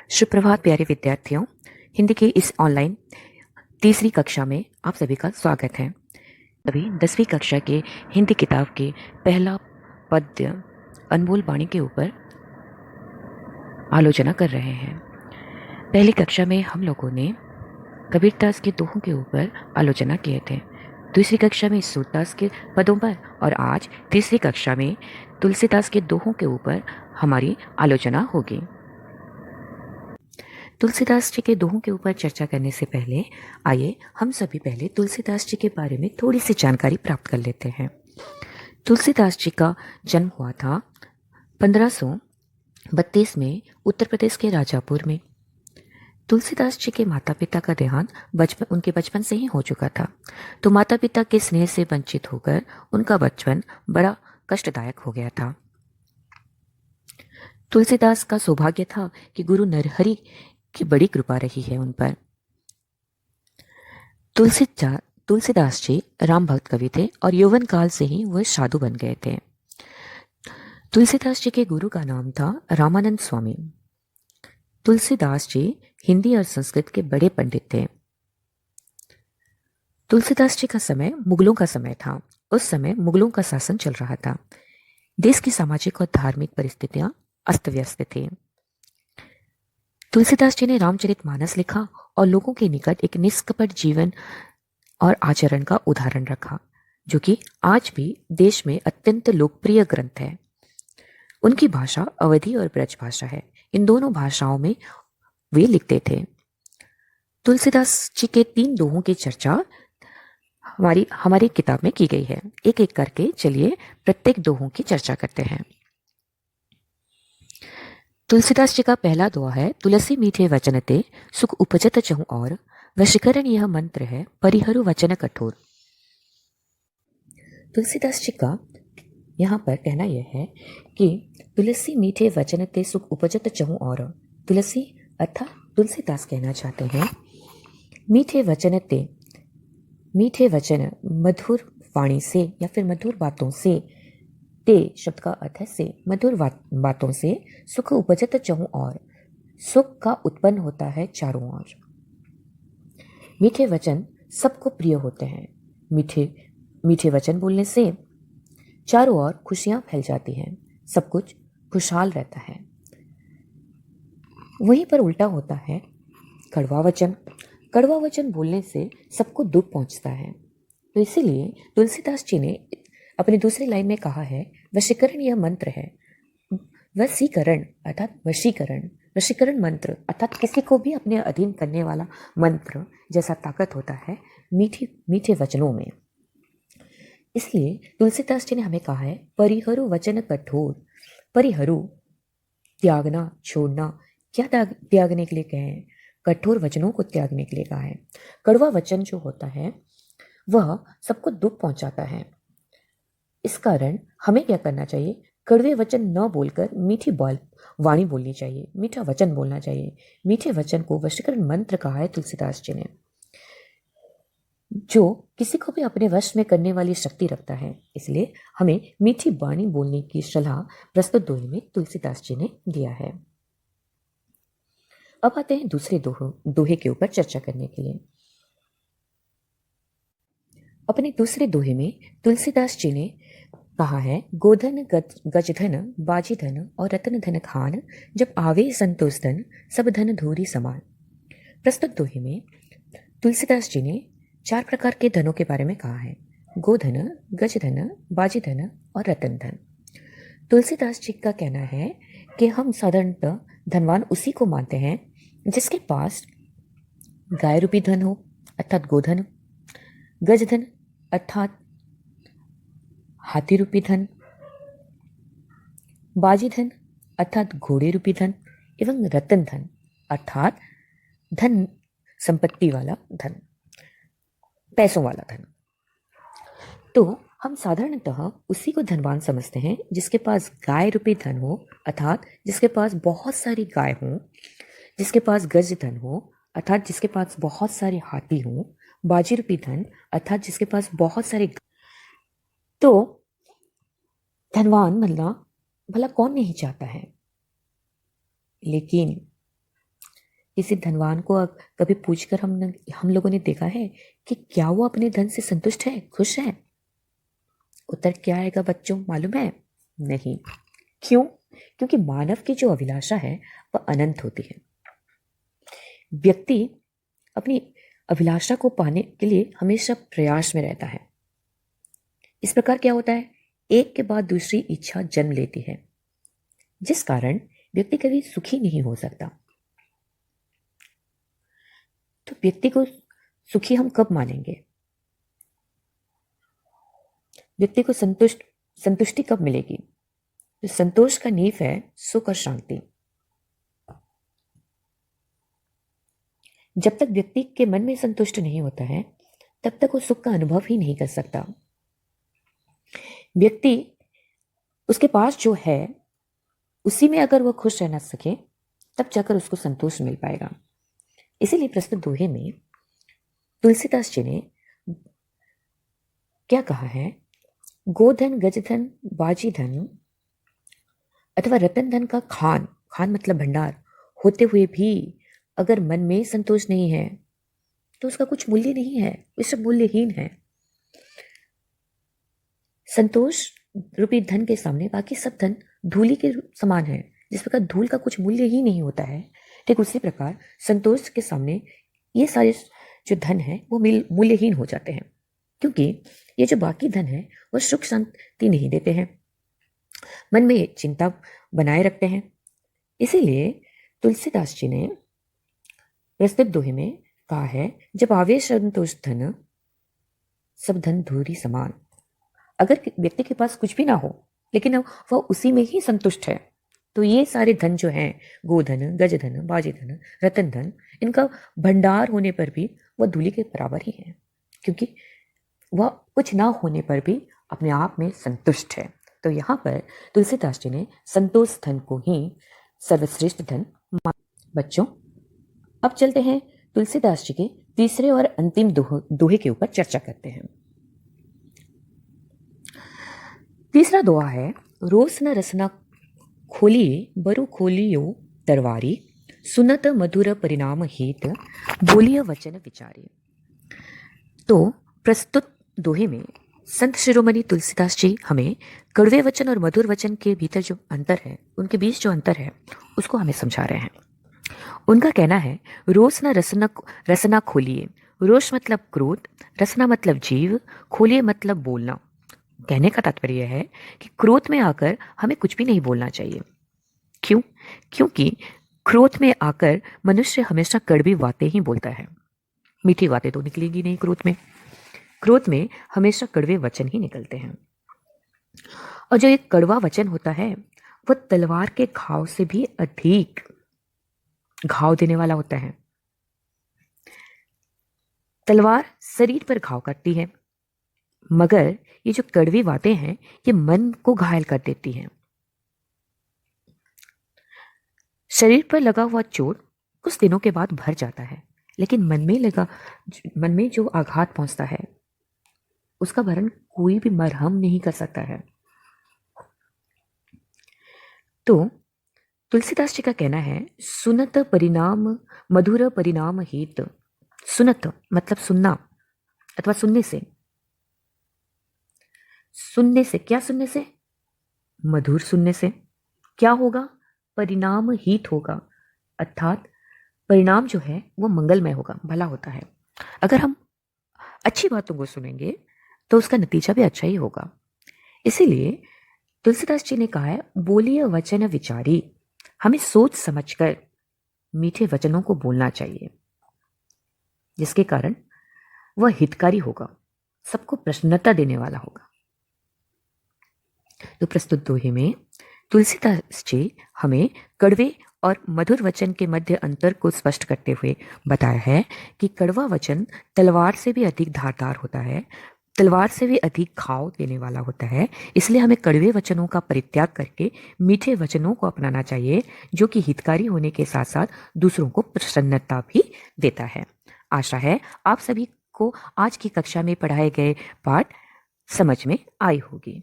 सुप्रभात प्यारे विद्यार्थियों। हिंदी की इस ऑनलाइन तीसरी कक्षा में आप सभी का स्वागत है। अभी 10वीं कक्षा के हिंदी किताब के पहला पद्य अनमोल वाणी के ऊपर आलोचना कर रहे हैं। पहली कक्षा में हम लोगों ने कबीरदास के दोहों के ऊपर आलोचना किए थे। दूसरी कक्षा में सूरदास के पदों पर और आज तीसरी कक्षा में तुलसीदास के दोहों के ऊपर हमारी आलोचना होगी। तुलसीदास जी के दोहों के ऊपर चर्चा करने से पहले आइए हम सभी पहले तुलसीदास जी के बारे में थोड़ी सी जानकारी प्राप्त कर लेते हैं। तुलसीदास जी का जन्म हुआ था 1532 में उत्तर प्रदेश के राजापुर में। तुलसीदास जी के माता पिता का देहांत उनके बचपन से ही हो चुका था, तो माता पिता के स्नेह से वंचित होकर उनका बचपन बड़ा कष्टदायक हो गया था। तुलसीदास का सौभाग्य था कि गुरु नरहरि की बड़ी कृपा रही है उन पर। तुलसीदास जी राम भक्त कवि थे और यौवन काल से ही वह साधु बन गए थे। तुलसीदास जी के गुरु का नाम था रामानंद स्वामी। तुलसीदास जी हिंदी और संस्कृत के बड़े पंडित थे। तुलसीदास जी का समय मुगलों का समय था। उस समय मुगलों का शासन चल रहा था। देश की सामाजिक और धार्मिक परिस्थितियां अस्त व्यस्त थी। तुलसीदास जी ने रामचरितमानस लिखा और लोगों के निकट एक निष्कपट जीवन और आचरण का उदाहरण रखा, जो कि आज भी देश में अत्यंत लोकप्रिय ग्रंथ है। उनकी भाषा अवधी और ब्रज भाषा है। इन दोनों भाषाओं में वे लिखते थे। तुलसीदास जी के 3 दोहों की चर्चा हमारी किताब में की गई है। एक एक करके चलिए प्रत्येक दोहों की चर्चा करते हैं। तुलसीदास जी का पहला दोहा है, तुलसी मीठे वचन ते सुख उपजत चहु और, वशीकरण यह मंत्र है परिहरु वचन कठोर। तुलसीदास जी का यहाँ पर कहना यह है कि तुलसी मीठे वचन ते सुख उपजत चहु और। तुलसी अर्थात तुलसीदास कहना चाहते हैं मीठे वचन मधुर वाणी से या फिर मधुर बातों से, ते शब्द का अर्थ है से, मधुर बातों से सुख उपजत चहु और, सुख का उत्पन्न होता है चारों ओर। मीठे वचन सबको प्रिय होते हैं। मीठे वचन बोलने से चारों ओर खुशियां फैल जाती हैं, सब कुछ खुशहाल रहता है। वहीं पर उल्टा होता है कड़वा वचन बोलने से सबको दुख पहुंचता है। तो इसीलिए तुलसीदास जी ने अपनी दूसरी लाइन में कहा है वशीकरण यह मंत्र है। वशीकरण अर्थात वशीकरण मंत्र अर्थात किसी को भी अपने अधीन करने वाला मंत्र जैसा ताकत होता है मीठे वचनों में। इसलिए तुलसीदास जी ने हमें कहा है परिहरु वचन कठोर। परिहरु त्यागना, छोड़ना। क्या त्यागने के लिए कहे हैं? कठोर वचनों को त्यागने के लिए कहा है। कड़वा वचन जो होता है वह सबको दुख पहुंचाता है। इस कारण हमें क्या करना चाहिए? कड़वे वचन न बोलकर मीठी वाणी बोलनी चाहिए, मीठा वचन बोलना चाहिए। मीठे वचन को वशीकरण मंत्र कहा है तुलसीदास जी ने, जो किसी को भी अपने वश में करने वाली शक्ति रखता है। इसलिए हमें मीठी वाणी बोलने की सलाह प्रस्तुत दोहे में तुलसीदास जी ने दिया है। अब आते हैं दूसरे दोहे के ऊपर चर्चा करने के लिए। अपने दूसरे दोहे में तुलसीदास जी ने कहा है गोधन गजधन बाजीधन और रतन धन खान, जब आवे संतोष धन सब धन धूरी समान। प्रस्तुत दोहे में तुलसीदास जी ने 4 प्रकार के धनों के बारे में कहा है, गोधन, गजधन, बाजीधन और रतन धन। तुलसीदास जी का कहना है कि हम साधारणतः धनवान उसी को मानते हैं जिसके पास गाय रूपी धन हो अर्थात गोधन, गजधन अर्थात हाथी रूपी धन, बाजी धन अर्थात घोड़े रूपी धन एवं रतन धन अर्थात धन संपत्ति वाला धन, पैसों वाला धन। तो हम साधारणतः उसी को धनवान समझते हैं जिसके पास गाय रूपी धन हो अर्थात जिसके पास बहुत सारी गाय हो, जिसके पास गज धन हो अर्थात जिसके पास बहुत सारे हाथी हो, बाजी रूपी धन अर्थात जिसके पास बहुत सारे। तो धनवान बनना भला कौन नहीं चाहता है, लेकिन किसी धनवान को कभी पूछकर हम लोगों ने देखा है कि क्या वो अपने धन से संतुष्ट है, खुश है? उत्तर क्या आएगा बच्चों, मालूम है? नहीं। क्यों? क्योंकि मानव की जो अभिलाषा है वह अनंत होती है। व्यक्ति अपनी अभिलाषा को पाने के लिए हमेशा प्रयास में रहता है। इस प्रकार क्या होता है, एक के बाद दूसरी इच्छा जन्म लेती है, जिस कारण व्यक्ति कभी सुखी नहीं हो सकता। तो व्यक्ति को सुखी हम कब मानेंगे? व्यक्ति को संतुष्टि कब मिलेगी? तो संतोष का नींव है सुख और शांति। जब तक व्यक्ति के मन में संतुष्ट नहीं होता है तब तक वो सुख का अनुभव ही नहीं कर सकता। व्यक्ति उसके पास जो है उसी में अगर वह खुश रहना सके तब जाकर उसको संतोष मिल पाएगा। इसीलिए प्रस्तुत दोहे में तुलसीदास जी ने क्या कहा है, गोधन गजधन बाजी धन अथवा रतन धन का खान मतलब भंडार होते हुए भी अगर मन में संतोष नहीं है तो उसका कुछ मूल्य नहीं है, वो सब मूल्यहीन है। संतोष रूपी धन के सामने बाकी सब धन धूली के समान है। जिस प्रकार धूल का कुछ मूल्य ही नहीं होता है, ठीक उसी प्रकार संतोष के सामने ये सारे जो धन है वो मूल्यहीन हो जाते हैं, क्योंकि ये जो बाकी धन है वो सुख शांति नहीं देते हैं, मन में चिंता बनाए रखते हैं। इसीलिए तुलसीदास जी ने प्रस्तुत दोहे में कहा है, जब आवे संतोष धन सब धन धूरी समान। अगर व्यक्ति के पास कुछ भी ना हो लेकिन वह उसी में ही संतुष्ट है तो ये सारे धन जो हैं, गोधन गजधन बाजी धन रतन धन, इनका भंडार होने पर भी वह धूली के बराबर ही है, क्योंकि वह कुछ ना होने पर भी अपने आप में संतुष्ट है। तो यहाँ पर तुलसीदास जी ने संतोष धन को ही सर्वश्रेष्ठ धन माना। बच्चों, अब चलते हैं तुलसीदास जी के तीसरे और अंतिम दोहे के ऊपर चर्चा करते हैं। तीसरा दोहा है, रोसना रसना खोलिए बरु खोलियो तरवारी, सुनत मधुर परिणाम हित बोलिय वचन विचारी। तो प्रस्तुत दोहे में संत शिरोमणि तुलसीदास जी हमें कड़वे वचन और मधुर वचन के भीतर जो अंतर है, उनके बीच जो अंतर है उसको हमें समझा रहे हैं। उनका कहना है, रोसना रसना खोलिए। रोष मतलब क्रोध, रसना मतलब जीव, खोलिए मतलब बोलना। कहने का तात्पर्य है कि क्रोध में आकर हमें कुछ भी नहीं बोलना चाहिए। क्यों? क्योंकि क्रोध में आकर मनुष्य हमेशा कड़वी बातें ही बोलता है, मीठी बातें तो निकलेंगी नहीं। क्रोध में हमेशा कड़वे वचन ही निकलते हैं। और जो एक कड़वा वचन होता है वह तलवार के घाव से भी अधिक घाव देने वाला होता है। तलवार शरीर पर घाव करती है, मगर ये जो कड़वी बातें हैं ये मन को घायल कर देती हैं। शरीर पर लगा हुआ चोट कुछ दिनों के बाद भर जाता है, लेकिन मन में जो आघात पहुंचता है उसका भरण कोई भी मरहम नहीं कर सकता है। तो तुलसीदास जी का कहना है, सुनत परिणाम मधुर परिणाम हित। सुनत मतलब सुनना अथवा सुनने से। सुनने से क्या? सुनने से मधुर सुनने से क्या होगा? परिणाम हित होगा, अर्थात परिणाम जो है वो मंगलमय होगा, भला होता है। अगर हम अच्छी बातों को सुनेंगे तो उसका नतीजा भी अच्छा ही होगा। इसीलिए तुलसीदास जी ने कहा है, बोलिए वचन विचारी। हमें सोच समझकर मीठे वचनों को बोलना चाहिए, जिसके कारण वह हितकारी होगा, सबको प्रसन्नता देने वाला होगा। तो प्रस्तुत दोहे में तुलसीदास जी हमें कड़वे और मधुर वचन के मध्य अंतर को स्पष्ट करते हुए बताया है कि कड़वा वचन तलवार से भी अधिक धारदार होता है, तलवार से भी अधिक घाव देने वाला होता है। इसलिए हमें कड़वे वचनों का परित्याग करके मीठे वचनों को अपनाना चाहिए, जो कि हितकारी होने के साथ साथ दूसरों को प्रसन्नता भी देता है। आशा है आप सभी को आज की कक्षा में पढ़ाए गए पाठ समझ में आई होगी।